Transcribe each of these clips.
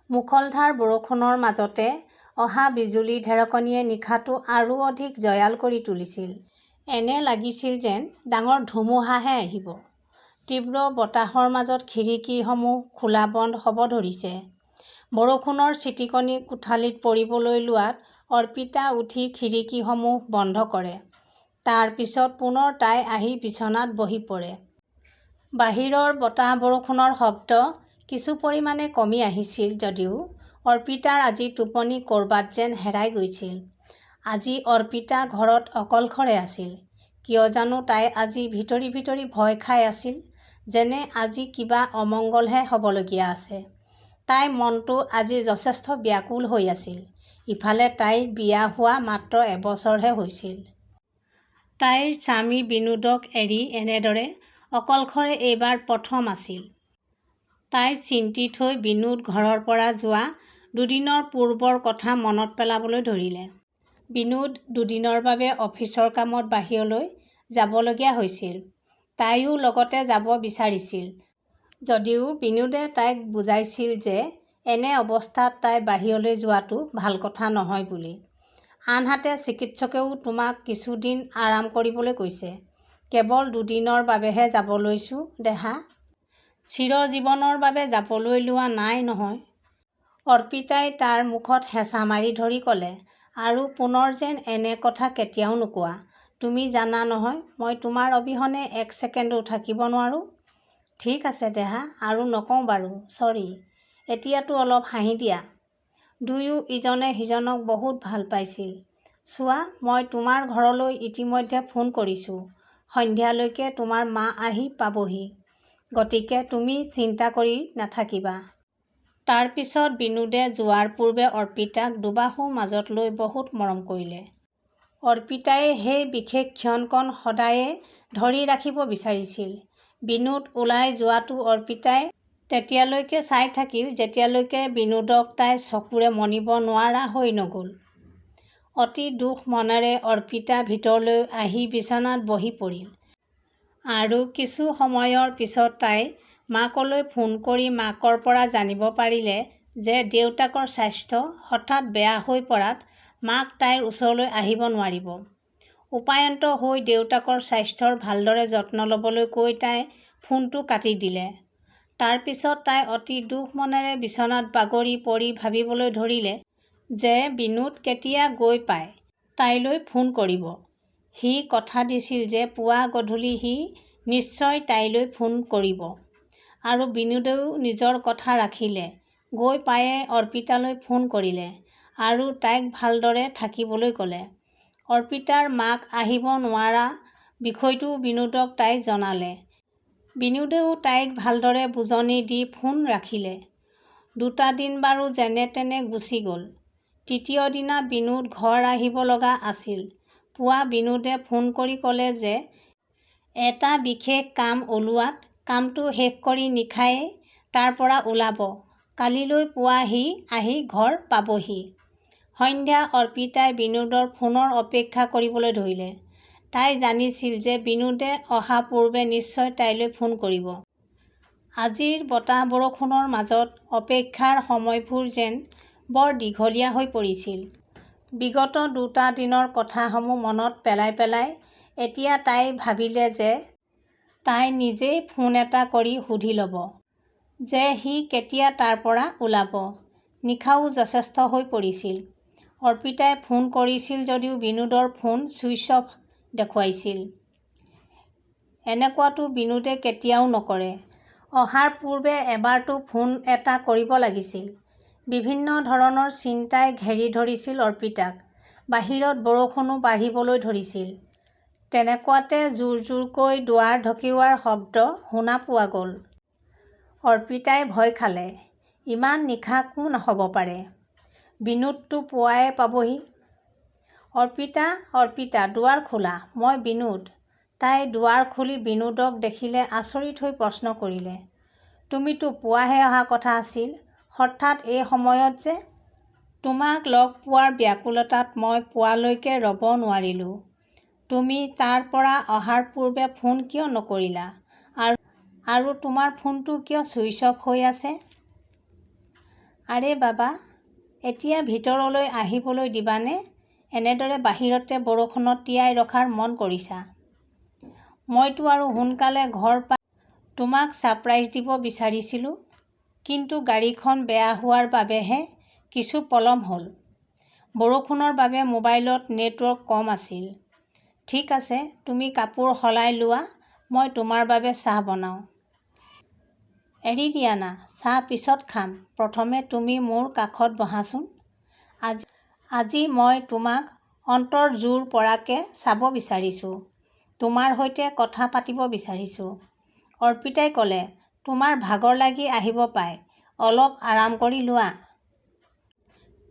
মুখলধাৰ বৰষুণৰ মাজতে অহা বিজুলী ঢেৰেকনিয়ে নিশাটো আৰু অধিক জয়াল কৰি তুলিছিল। এনে লাগিছিল যেন ডাঙৰ ধুমুহাহে আহিব। তীব্ৰ বতাহৰ মাজত খিৰিকীসমূহ খোলা বন্ধ হ'ব ধৰিছে। বৰষুণৰ ছিটিকনি কোঠালিত পৰিবলৈ লোৱাত অৰ্পিতা উঠি খিৰিকীসমূহ বন্ধ কৰে। তাৰ পিছত পুনৰ তাই আহি বিছনাত বহি পৰে। বাহিৰৰ বতাহ বৰষুণৰ শব্দ কিছু পৰিমাণে কমি আহিছিল যদিও অৰ্পিতাৰ আজি টোপনি ক'ৰবাত যেন হেৰাই গৈছিল। আজি অৰ্পিতা ঘৰত অকলশৰে আছিল। কিয় জানো তাই আজি ভিতৰি ভিতৰি ভয় খাই আছিল, যেনে আজি কিবা অমংগলহে হ'বলগীয়া আছে। তাইৰ মনটো আজি যথেষ্ট ব্যাকুল হৈ আছিল। ইফালে তাইৰ বিয়া হোৱা মাত্ৰ এবছৰহে হৈছিল। তাইৰ স্বামী বিনোদক এৰি এনেদৰে অকলশৰে এইবাৰ প্ৰথম আছিল। তাই চিন্তিত হৈ বিনোদ ঘৰৰ পৰা যোৱা দুদিনৰ পূৰ্বৰ কথা মনত পেলাবলৈ ধৰিলে। বিনোদ দুদিনৰ বাবে অফিচৰ কামত বাহিৰলৈ যাবলগীয়া হৈছিল। তাইও লগতে যাব বিচাৰিছিল যদিও বিনোদে তাইক বুজাইছিল যে এনে অৱস্থাত তাই বাহিৰলৈ যোৱাটো ভাল কথা নহয় বুলি। আনহাতে চিকিৎসকেও তোমাক কিছুদিন আৰাম কৰিবলৈ কৈছে। কেৱল দুদিনৰ বাবেহে যাব লৈছোঁ দেহা। চিৰজীৱনৰ বাবে যাবলৈ লোৱা নাই নহয়। অৰ্পিতাই তাৰ মুখত হেঁচা মাৰি ধৰি ক'লে, আৰু পুনৰ যেন এনে কথা কেতিয়াও নোকোৱা। তুমি জানা নহয় মই তোমাৰ অবিহনে এক ছেকেণ্ডো থাকিব নোৱাৰোঁ। ঠিক আছে দেহা, আৰু নকওঁ বাৰু, চৰি। এতিয়াতো অলপ হাঁহি দিয়া। দুয়ো ইজনে সিজনক বহুত ভাল পাইছিল। চোৱা, মই তোমাৰ ঘৰলৈ ইতিমধ্যে ফোন কৰিছোঁ। সন্ধিয়ালৈকে তোমাৰ মা আহি পাবহি। গতিকে তুমি চিন্তা কৰি নাথাকিবা। তাৰ পিছত বিনোদে যোৱাৰ পূৰ্বে অৰ্পিতাক দুবাহুৰ মাজত লৈ বহুত মৰম কৰিলে। অৰ্পিতাই সেই বিশেষ ক্ষণকণ সদায়ে ধৰি ৰাখিব বিচাৰিছিল। বিনোদ ওলাই যোৱাটো অৰ্পিতাই তেতিয়ালৈকে চাই থাকিল যেতিয়ালৈকে বিনোদক তাই চকুৰে মনিব নোৱাৰা হৈ নগ'ল। অতি দুখ মনেৰে অৰ্পিতা ভিতৰলৈ আহি বিছনাত বহি পৰিল। আৰু কিছু সময়ৰ পিছত তাই মাকলৈ ফোন কৰি মাকৰ পৰা জানিব পাৰিলে যে দেউতাকৰ স্বাস্থ্য হঠাৎ বেয়া হৈ পৰাত মাক তাইৰ ওচৰলৈ আহিব নোৱাৰিব। উপায়ন্ত হৈ দেউতাকৰ স্বাস্থ্যৰ ভালদৰে যত্ন ল'বলৈ কৈ তাই ফোনটো কাটি দিলে। তাৰ পিছত তাই অতি দুখ মনেৰে বিছনাত বাগৰি পৰি ভাবিবলৈ ধৰিলে যে বিনোদ কেতিয়া গৈ পাই তাইলৈ ফোন কৰিব। সি কথা দিছিল যে পুৱা গধূলি সি নিশ্চয় তাইলৈ ফোন কৰিব। আৰু বিনোদেও নিজৰ কথা ৰাখিলে। গৈ পায়ে অৰ্পিতালৈ ফোন কৰিলে আৰু তাইক ভালদৰে থাকিবলৈ ক'লে। অৰ্পিতাৰ মাক আহিব নোৱাৰা বিষয়টো বিনোদক তাই জনালে। বিনোদেও তাইক ভালদৰে বুজনি দি ফোন ৰাখিলে। দুটা দিন বাৰু যেনে তেনে গুচি গ'ল। তৃতীয় দিনা বিনোদ ঘৰ আহিব লগা আছিল। পুৱা বিনোদে ফোন কৰি ক'লে যে এটা বিশেষ কাম ওলোৱাত কামটো শেষ কৰি নিশায়ে তাৰ পৰা ওলাব। কালিলৈ পুৱা সি আহি ঘৰ পাবহি। সন্ধ্যা অৰ্পিতাই বিনোদৰ ফোনৰ অপেক্ষা কৰিবলৈ ধৰিলে। তাই জানিছিল যে বিনোদে অহা পূৰ্বে নিশ্চয় তাইলৈ ফোন কৰিব। আজিৰ বতাহ বৰষুণৰ মাজত অপেক্ষাৰ সময়বোৰ যেন বৰ দীঘলীয়া হৈ পৰিছিল। বিগত দুটা দিনৰ কথাসমূহ মনত পেলাই পেলাই এতিয়া তাই ভাবিলে যে তাই নিজেই ফোন এটা কৰি সুধি ল'ব যে সি কেতিয়া তাৰ পৰা ওলাব। নিশাও যথেষ্ট হৈ পৰিছিল। অৰ্পিতাই ফোন কৰিছিল যদিও বিনোদৰ ফোন ছুইচ অফ দেখুৱাইছিল। এনেকুৱাটো বিনোদে কেতিয়াও নকৰে। অহাৰ পূৰ্বে এবাৰতো ফোন এটা কৰিব লাগিছিল। বিভিন্ন ধৰণৰ চিন্তাই ঘেৰি ধৰিছিল অৰ্পিতাক। বাহিৰত বৰষুণো বাঢ়িবলৈ ধৰিছিল। তেনেকুৱাতে জোৰ জোৰকৈ দুৱাৰ ঢকিওৱাৰ শব্দ শুনা পোৱা গ'ল। অৰ্পিতাই ভয় খালে। ইমান নিশা কোন হ'ব পাৰে? বিনোদটো পুৱাই পাবহি। অৰ্পিতা, অৰ্পিতা, দুৱাৰ খোলা, মই বিনোদ। তাই দুৱাৰ খুলি বিনোদক দেখিলে আচৰিত হৈ প্ৰশ্ন কৰিলে, তুমিতো পুৱাহে অহা কথা আছিল, হঠাৎ এই সময়ত যে? তোমাক লগ পোৱাৰ ব্যাকুলতাত মই পুৱালৈকে ৰ'ব নোৱাৰিলোঁ। তুমি তাৰ পৰা অহাৰ পূৰ্বে ফোন কিয় নকৰিলা? আৰু তোমাৰ ফোনটো কিয় ছুইচ অফ হৈ আছে? আৰে বাবা, এতিয়া ভিতৰলৈ আহিবলৈ দিবানে? এনেদৰে বাহিৰতে বৰষুণত তিয়াই ৰখাৰ মন কৰিছা? মইতো আৰু সোনকালে ঘৰ পাই তোমাক ছাৰপ্ৰাইজ দিব বিচাৰিছিলোঁ, কিন্তু গাড়ীখন বেয়া হোৱাৰ বাবেহে কিছু পলম হ'ল। বৰষুণৰ বাবে মোবাইলত নেটৱৰ্ক কম আছিল। ঠিক আছে, তুমি কাপোৰ সলাই লোৱা, মই তোমাৰ বাবে চাহ বনাওঁ। এৰি দিয়া না, চাহ পিছত খাম। প্ৰথমে তুমি মোৰ কাষত বহাচোন। আজি মই তোমাক অন্তৰ জোৰ পৰাকৈ চাব বিচাৰিছোঁ। তোমাৰ সৈতে কথা পাতিব বিচাৰিছোঁ। অৰ্পিতাই ক'লে, তোমাৰ ভাগৰ লাগি আহিব পায়, অলপ আৰাম কৰি লোৱা।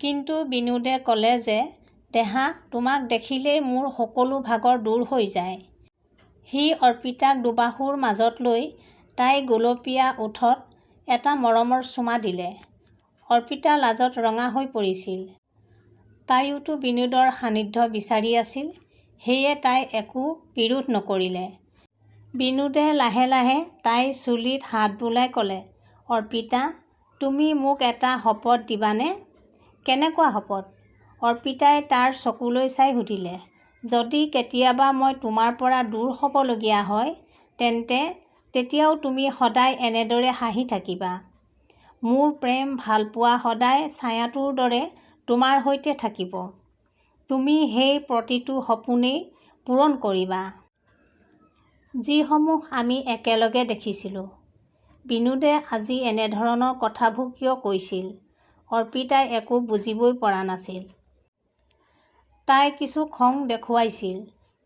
কিন্তু বিনোদে ক'লে যে, দেহা, তোমাক দেখিলেই মোৰ সকলো ভাগৰ দূৰ হৈ যায়। সি অৰ্পিতাক দুবাহুৰ মাজত লৈ তাইৰ গুলপীয়া ওঠত এটা মৰমৰ চুমা দিলে। অৰ্পিতা লাজত ৰঙা হৈ পৰিছিল। তাইয়োতো বিনোদৰ সান্নিধ্য বিচাৰি আছিল, সেয়ে তাই একো বিৰোধ নকৰিলে। বিনোদে লাহে লাহে তাইৰ চুলিত হাত বুলাই ক'লে, অৰ্পিতা, তুমি মোক এটা শপত দিবানে? কেনেকুৱা শপত? অৰ্পিতাই তাৰ চকুলৈ চাই সুধিলে। যদি কেতিয়াবা মই তোমাৰ পৰা দূৰ হ'বলগীয়া হয়, তেন্তে তেতিয়াও তুমি সদায় এনেদৰে হাঁহি থাকিবা। মোৰ প্ৰেম ভালপোৱা সদায় ছায়াটোৰ দৰে তোমাৰ সৈতে থাকিব। তুমি সেই প্ৰতিটো সপোনেই পূৰণ কৰিবা, যিসমূহ আমি একেলগে দেখিছিলোঁ। বিনোদে আজি এনেধৰণৰ কথাবোৰ কিয় কৈছিল? অৰ্পিতাই একো বুজিবই পৰা নাছিল। তাই কিছু খং দেখুৱাইছিল,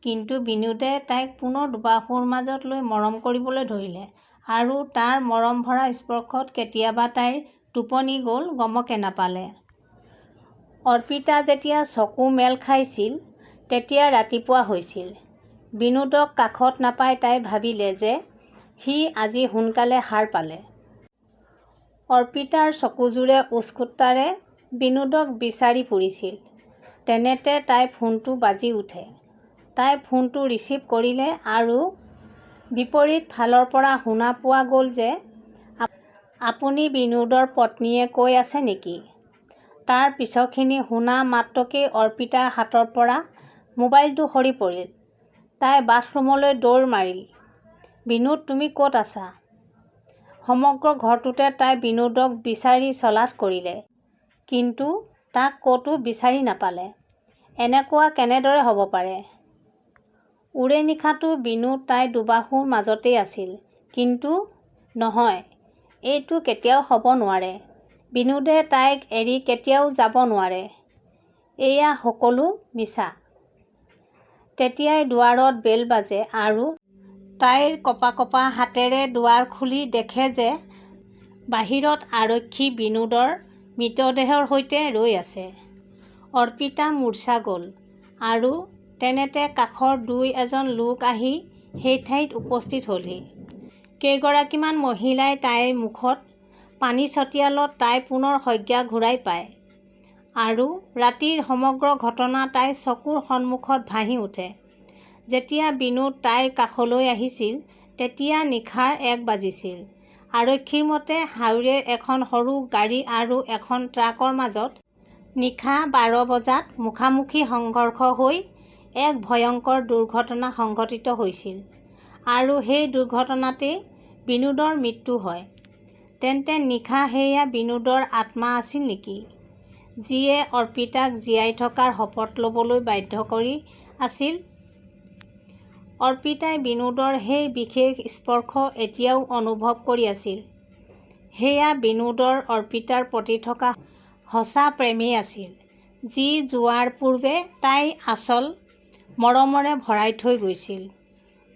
কিন্তু বিনোদে তাইক পুনৰ দুবাহুৰ মাজত লৈ মৰম কৰিবলৈ ধৰিলে, আৰু তাৰ মৰম ভৰা স্পৰ্শত কেতিয়াবা তাইৰ টোপনি গ'ল গমকে নাপালে। অৰ্পিতা যেতিয়া চকু মেল খাইছিল, তেতিয়া ৰাতিপুৱা হৈছিল। বিনোদক কাষত নাপাই তাই ভাবিলে যে, সি আজি সোনকালে সাৰ পালে। অৰ্পিতাৰ চকুযোৰে উৎসুকতাৰে বিনোদক বিচাৰি ফুৰিছিল। তেনেতে তাইৰ ফোনটো বাজি উঠে। তাই ফোনটো ৰিচিভ কৰিলে আৰু বিপৰীত ফালৰ পৰা শুনা পোৱা গ'ল যে, আপুনি বিনোদৰ পত্নীয়ে কৈ আছে নেকি? তাৰ পিছৰখিনি শুনা মাত্ৰকেই অৰ্পিতাৰ হাতৰ পৰা মোবাইলটো সৰি পৰিল। তাই বাথৰুমলৈ দৌৰ মাৰিল। বিনোদ, তুমি ক'ত আছা? সমগ্ৰ ঘৰটোতে তাই বিনোদক বিচাৰি তালাচ কৰিলে, কিন্তু তাক ক'তো বিচাৰি নাপালে। এনেকুৱা কেনেদৰে হ'ব পাৰে? ওৰে নিশাটো বিনোদ তাইৰ দুবাহুৰ মাজতেই আছিল, কিন্তু নহয়, এইটো কেতিয়াও হ'ব নোৱাৰে। বিনোদে তাইক এৰি কেতিয়াও যাব নোৱাৰে। এয়া সকলো মিছা। তেতিয়াই দুৱাৰত বেল বাজে আৰু তাইৰ কঁপা কঁপা হাতেৰে দুৱাৰ খুলি দেখে যে, বাহিৰত আৰক্ষী বিনোদৰ মৃতদেহৰ সৈতে ৰৈ আছে। অৰ্পিতা মূৰ্ছা গ'ল, আৰু তেনেতে কাষৰ দুই-এজন লোক আহি সেই ঠাইত উপস্থিত হ'লহি। কেইগৰাকীমান মহিলাই তাইৰ মুখত পানী ছটিয়ালত তাই পুনৰ সজ্ঞা ঘূৰাই পায়, আৰু ৰাতিৰ সমগ্ৰ ঘটনা তাইৰ চকুৰ সন্মুখত ভাহি উঠে। যেতিয়া বিনোদ তাইৰ কাষলৈ আহিছিল, তেতিয়া নিশাৰ ১ বাজিছিল। আৰক্ষীৰ মতে, হাইৱেৰ এখন সৰু গাড়ী আৰু এখন ট্ৰাকৰ মাজত নিশা ১২ বজাত মুখামুখি সংঘৰ্ষ হৈ এক ভয়ংকৰ দুৰ্ঘটনা সংঘটিত হৈছিল, আৰু সেই দুৰ্ঘটনাতেই বিনোদৰ মৃত্যু হয়। তেন্তে নিশা সেয়া বিনোদৰ আত্মা আছিল নেকি, যিয়ে অৰ্পিতাক জীয়াই থকাৰ শপত ল'বলৈ বাধ্য কৰি আছিল? অৰ্পিতাই বিনোদৰ সেই বিশেষ স্পৰ্শ এতিয়াও অনুভৱ কৰি আছিল। সেয়া বিনোদৰ অৰ্পিতাৰ প্ৰতি থকা সঁচা প্ৰেমেই আছিল, যি যোৱাৰ পূৰ্বে তাইক আচল মৰমেৰে ভৰাই থৈ গৈছিল।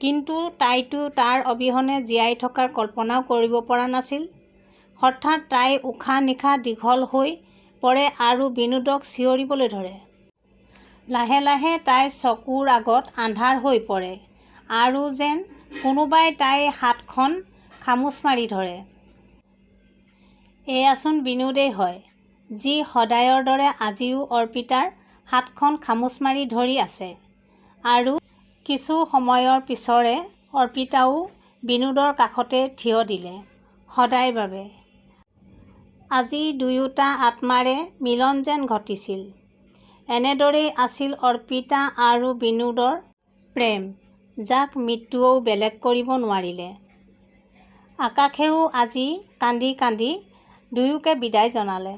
কিন্তু তাইতো তাৰ অবিহনে জীয়াই থকাৰ কল্পনাও কৰিব পৰা নাছিল। হঠাৎ তাইৰ উশাহ-নিশাহ দীঘল হৈ পৰে আৰু বিনোদক চিঞৰিবলৈ ধৰে। লাহে লাহে তাইৰ চকুৰ আগত আন্ধাৰ হৈ পৰে, আৰু যেন কোনোবাই তাইৰ হাতখন খামোচ মাৰি ধৰে। এয়াচোন বিনোদেই হয়, যি সদায়ৰ দৰে আজিও অৰ্পিতাৰ হাতখন খামোচ মাৰি ধৰি আছে। আৰু কিছু সময়ৰ পিছৰে অৰ্পিতাও বিনোদৰ কাষতে থিয় দিলে, সদায়ৰ বাবে। আজি দুয়োটা আত্মাৰে মিলন যেন ঘটিছিল। এনেদৰেই আছিল অৰ্পিতা আৰু বিনোদৰ প্ৰেম, যাক মৃত্যুৱেও বেলেগ কৰিব নোৱাৰিলে। আকাশেও আজি কান্দি কান্দি দুয়োকে বিদায় জনালে।